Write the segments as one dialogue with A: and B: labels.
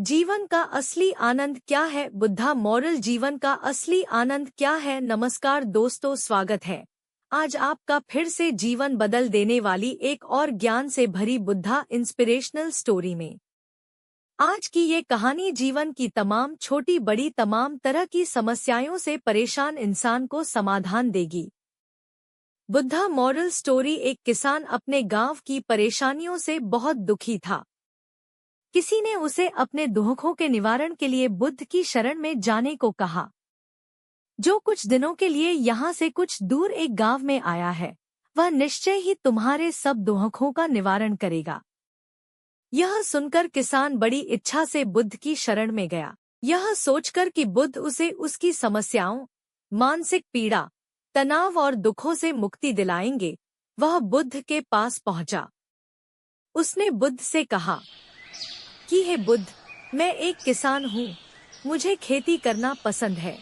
A: जीवन का असली आनंद क्या है? बुद्धा मॉरल जीवन का असली आनंद क्या है? नमस्कार दोस्तों, स्वागत है। आज आपका फिर से जीवन बदल देने वाली एक और ज्ञान से भरी बुद्धा इंस्पिरेशनल स्टोरी में। आज की ये कहानी जीवन की तमाम छोटी बड़ी तमाम तरह की समस्याओं से परेशान इंसान को समाधान देगी। Buddha moral story. एक किसान अपने गांव की परेशानियों से बहुत दुखी था। किसी ने उसे अपने दुखों के निवारण के लिए बुद्ध की शरण में जाने को कहा, जो कुछ दिनों के लिए यहाँ से कुछ दूर एक गांव में आया है, वह निश्चय ही तुम्हारे सब दुखों का निवारण करेगा। यह सुनकर किसान बड़ी इच्छा से बुद्ध की शरण में गया, यह सोचकर कि बुद्ध उसे उसकी समस्याओं, मानसिक पीड़ा, तनाव और दुखों से मुक्ति दिलाएंगे। वह बुद्ध के पास पहुंचा। उसने बुद्ध से कहा कि हे बुद्ध, मैं एक किसान हूँ, मुझे खेती करना पसंद है,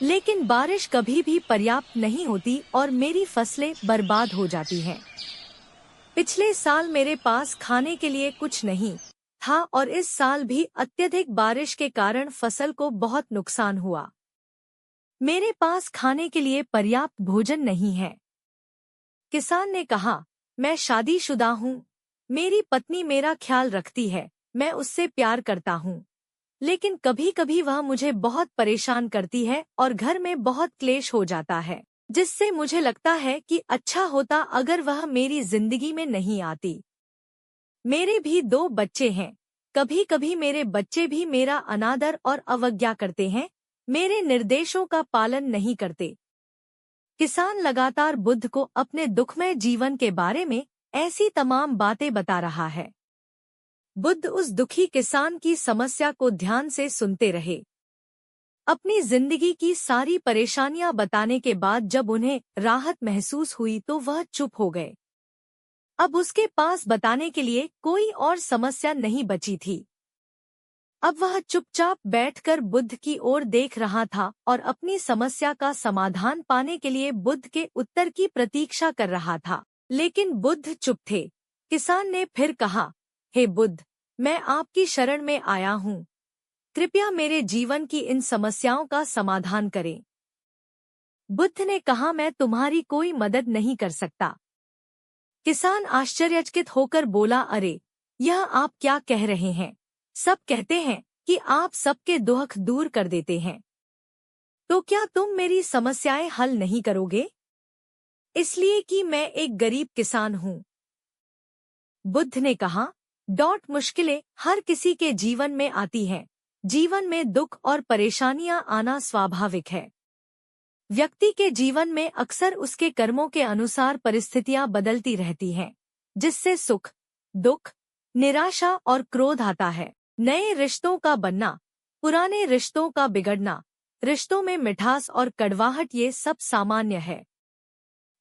A: लेकिन बारिश कभी भी पर्याप्त नहीं होती और मेरी फसलें बर्बाद हो जाती हैं। पिछले साल मेरे पास खाने के लिए कुछ नहीं था और इस साल भी अत्यधिक बारिश के कारण फसल को बहुत नुकसान हुआ। मेरे पास खाने के लिए पर्याप्त भोजन नहीं है। किसान ने कहा, मैं शादीशुदा हूँ, मेरी पत्नी मेरा ख्याल रखती है, मैं उससे प्यार करता हूँ, लेकिन कभी कभी वह मुझे बहुत परेशान करती है और घर में बहुत क्लेश हो जाता है, जिससे मुझे लगता है कि अच्छा होता अगर वह मेरी जिंदगी में नहीं आती। मेरे भी 2 बच्चे हैं, कभी कभी मेरे बच्चे भी मेरा अनादर और अवज्ञा करते हैं, मेरे निर्देशों का पालन नहीं करते। किसान लगातार बुद्ध को अपने दुखमय जीवन के बारे में ऐसी तमाम बातें बता रहा है। बुद्ध उस दुखी किसान की समस्या को ध्यान से सुनते रहे। अपनी जिंदगी की सारी परेशानियां बताने के बाद जब उन्हें राहत महसूस हुई तो वह चुप हो गए। अब उसके पास बताने के लिए कोई और समस्या नहीं बची थी। अब वह चुपचाप बैठकर बुद्ध की ओर देख रहा था और अपनी समस्या का समाधान पाने के लिए बुद्ध के उत्तर की प्रतीक्षा कर रहा था। लेकिन बुद्ध चुप थे। किसान ने फिर कहा, हे बुद्ध, मैं आपकी शरण में आया हूँ, कृपया मेरे जीवन की इन समस्याओं का समाधान करें। बुद्ध ने कहा, मैं तुम्हारी कोई मदद नहीं कर सकता। किसान आश्चर्यचकित होकर बोला, अरे, यह आप क्या कह रहे हैं? सब कहते हैं कि आप सबके दुख दूर कर देते हैं, तो क्या तुम मेरी समस्याएं हल नहीं करोगे? इसलिए कि मैं एक गरीब किसान हूँ। बुद्ध ने कहा, मुश्किलें हर किसी के जीवन में आती हैं। जीवन में दुख और परेशानियां आना स्वाभाविक है। व्यक्ति के जीवन में अक्सर उसके कर्मों के अनुसार परिस्थितियां बदलती रहती हैं, जिससे सुख, दुख, निराशा और क्रोध आता है। नए रिश्तों का बनना, पुराने रिश्तों का बिगड़ना, रिश्तों में मिठास और कड़वाहट, ये सब सामान्य है।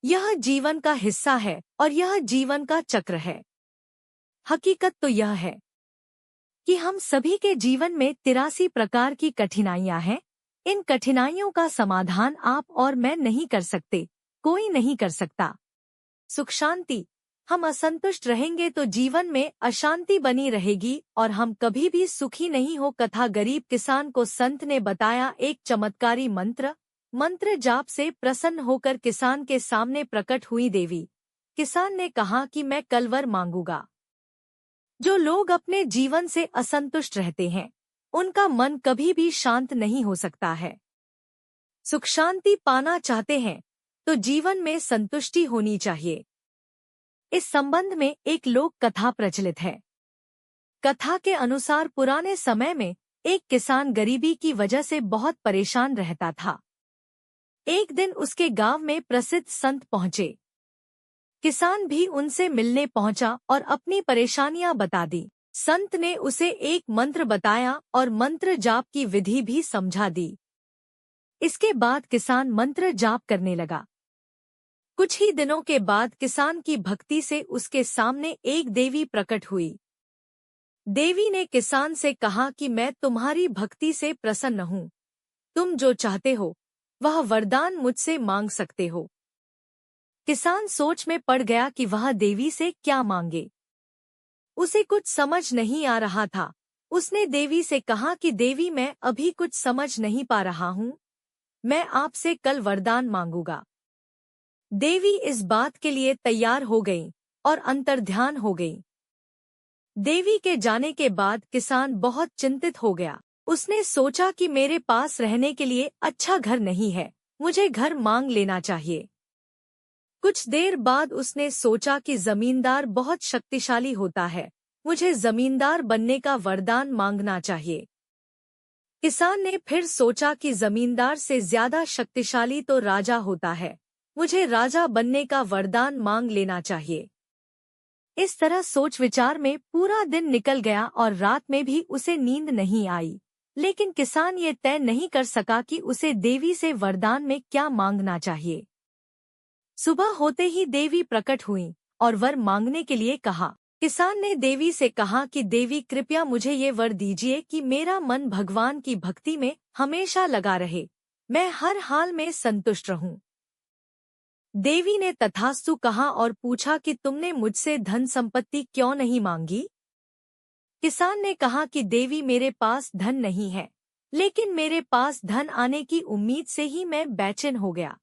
A: यह जीवन का हिस्सा है और यह जीवन का चक्र है। हकीकत तो यह है कि हम सभी के जीवन में 83 प्रकार की कठिनाइयां हैं। इन कठिनाइयों का समाधान आप और मैं नहीं कर सकते, कोई नहीं कर सकता। सुख शांति, हम असंतुष्ट रहेंगे तो जीवन में अशांति बनी रहेगी और हम कभी भी सुखी नहीं हो। कथा। गरीब किसान को संत ने बताया एक चमत्कारी मंत्र जाप से प्रसन्न होकर किसान के सामने प्रकट हुई देवी। किसान ने कहा कि मैं कल वर मांगूंगा। जो लोग अपने जीवन से असंतुष्ट रहते हैं, उनका मन कभी भी शांत नहीं हो सकता है। सुख शांति पाना चाहते हैं तो जीवन में संतुष्टि होनी चाहिए। इस संबंध में एक लोक कथा प्रचलित है। कथा के अनुसार पुराने समय में एक किसान गरीबी की वजह से बहुत परेशान रहता था। एक दिन उसके गांव में प्रसिद्ध संत पहुंचे। किसान भी उनसे मिलने पहुंचा और अपनी परेशानियां बता दी। संत ने उसे एक मंत्र बताया और मंत्र जाप की विधि भी समझा दी। इसके बाद किसान मंत्र जाप करने लगा। कुछ ही दिनों के बाद किसान की भक्ति से उसके सामने एक देवी प्रकट हुई। देवी ने किसान से कहा कि मैं तुम्हारी भक्ति से प्रसन्न हूँ, तुम जो चाहते हो वह वरदान मुझसे मांग सकते हो। किसान सोच में पड़ गया कि वह देवी से क्या मांगे। उसे कुछ समझ नहीं आ रहा था। उसने देवी से कहा कि देवी मैं अभी कुछ समझ नहीं पा रहा हूँ, मैं आपसे कल वरदान मांगूंगा। देवी इस बात के लिए तैयार हो गई और अंतर्ध्यान हो गई। देवी के जाने के बाद किसान बहुत चिंतित हो गया। उसने सोचा कि मेरे पास रहने के लिए अच्छा घर नहीं है, मुझे घर मांग लेना चाहिए। कुछ देर बाद उसने सोचा कि जमींदार बहुत शक्तिशाली होता है, मुझे जमींदार बनने का वरदान मांगना चाहिए। किसान ने फिर सोचा कि जमींदार से ज्यादा शक्तिशाली तो राजा होता है, मुझे राजा बनने का वरदान मांग लेना चाहिए। इस तरह सोच विचार में पूरा दिन निकल गया और रात में भी उसे नींद नहीं आई। लेकिन किसान ये तय नहीं कर सका कि उसे देवी से वरदान में क्या मांगना चाहिए। सुबह होते ही देवी प्रकट हुई और वर मांगने के लिए कहा। किसान ने देवी से कहा कि देवी कृपया मुझे ये वर दीजिए कि मेरा मन भगवान की भक्ति में हमेशा लगा रहे, मैं हर हाल में संतुष्ट रहूं। देवी ने तथास्तु कहा और पूछा कि तुमने मुझसे धन संपत्ति क्यों नहीं मांगी। किसान ने कहा कि देवी मेरे पास धन नहीं है, लेकिन मेरे पास धन आने की उम्मीद से ही मैं बेचैन हो गया।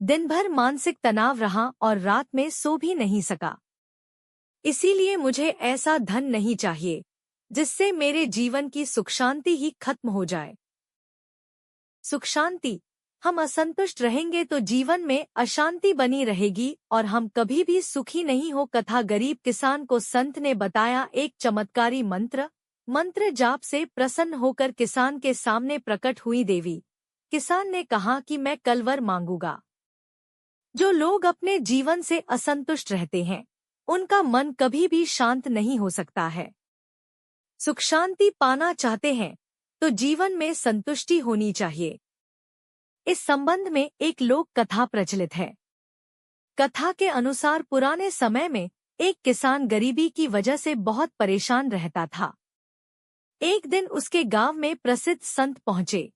A: दिन भर मानसिक तनाव रहा और रात में सो भी नहीं सका। इसीलिए मुझे ऐसा धन नहीं चाहिए जिससे मेरे जीवन की सुख शांति ही खत्म हो जाए। सुख शांति, हम असंतुष्ट रहेंगे तो जीवन में अशांति बनी रहेगी और हम कभी भी सुखी नहीं हो। कथा। गरीब किसान को संत ने बताया एक चमत्कारी मंत्र जाप से प्रसन्न होकर किसान के सामने प्रकट हुई देवी। किसान ने कहा कि मैं कल वर मांगूंगा। जो लोग अपने जीवन से असंतुष्ट रहते हैं, उनका मन कभी भी शांत नहीं हो सकता है। सुख शांति पाना चाहते हैं तो जीवन में संतुष्टि होनी चाहिए। इस संबंध में एक लोक कथा प्रचलित है। कथा के अनुसार पुराने समय में एक किसान गरीबी की वजह से बहुत परेशान रहता था। एक दिन उसके गांव में प्रसिद्ध संत पहुंचे।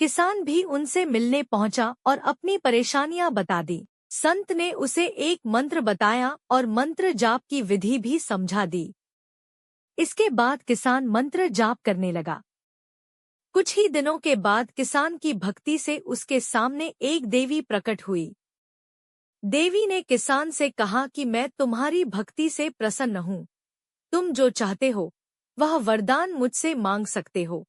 A: किसान भी उनसे मिलने पहुंचा और अपनी परेशानियां बता दी। संत ने उसे एक मंत्र बताया और मंत्र जाप की विधि भी समझा दी। इसके बाद किसान मंत्र जाप करने लगा। कुछ ही दिनों के बाद किसान की भक्ति से उसके सामने एक देवी प्रकट हुई। देवी ने किसान से कहा कि मैं तुम्हारी भक्ति से प्रसन्न हूँ, तुम जो चाहते हो वह वरदान मुझसे मांग सकते हो।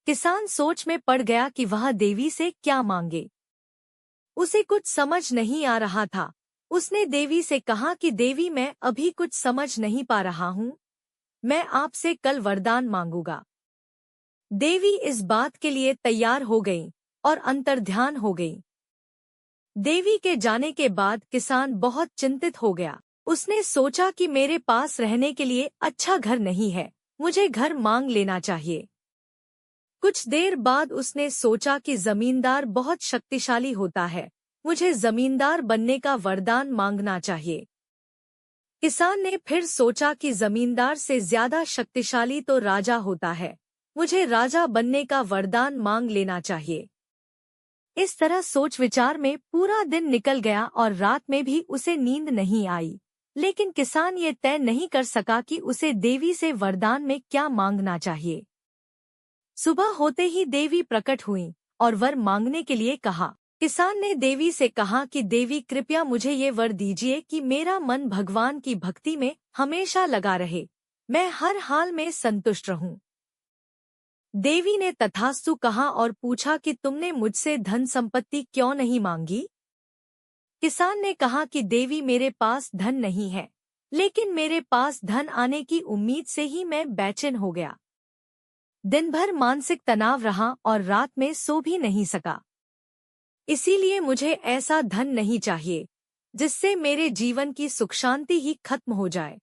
A: किसान सोच में पड़ गया कि वह देवी से क्या मांगे। उसे कुछ समझ नहीं आ रहा था। उसने देवी से कहा कि देवी मैं अभी कुछ समझ नहीं पा रहा हूँ, मैं आपसे कल वरदान मांगूंगा। देवी इस बात के लिए तैयार हो गई और अंतर्ध्यान हो गई। देवी के जाने के बाद किसान बहुत चिंतित हो गया। उसने सोचा कि मेरे पास रहने के लिए अच्छा घर नहीं है, मुझे घर मांग लेना चाहिए। कुछ देर बाद उसने सोचा कि जमींदार बहुत शक्तिशाली होता है, मुझे जमींदार बनने का वरदान मांगना चाहिए। किसान ने फिर सोचा कि जमींदार से ज्यादा शक्तिशाली तो राजा होता है, मुझे राजा बनने का वरदान मांग लेना चाहिए। इस तरह सोच विचार में पूरा दिन निकल गया और रात में भी उसे नींद नहीं आई। लेकिन किसान ये तय नहीं कर सका कि उसे देवी से वरदान में क्या मांगना चाहिए। सुबह होते ही देवी प्रकट हुई और वर मांगने के लिए कहा। किसान ने देवी से कहा कि देवी कृपया मुझे ये वर दीजिए कि मेरा मन भगवान की भक्ति में हमेशा लगा रहे, मैं हर हाल में संतुष्ट रहूं। देवी ने तथास्तु कहा और पूछा कि तुमने मुझसे धन संपत्ति क्यों नहीं मांगी। किसान ने कहा कि देवी मेरे पास धन नहीं है, लेकिन मेरे पास धन आने की उम्मीद से ही मैं बेचैन हो गया। दिन भर मानसिक तनाव रहा और रात में सो भी नहीं सका। इसीलिए मुझे ऐसा धन नहीं चाहिए जिससे मेरे जीवन की सुख शांति ही खत्म हो जाए।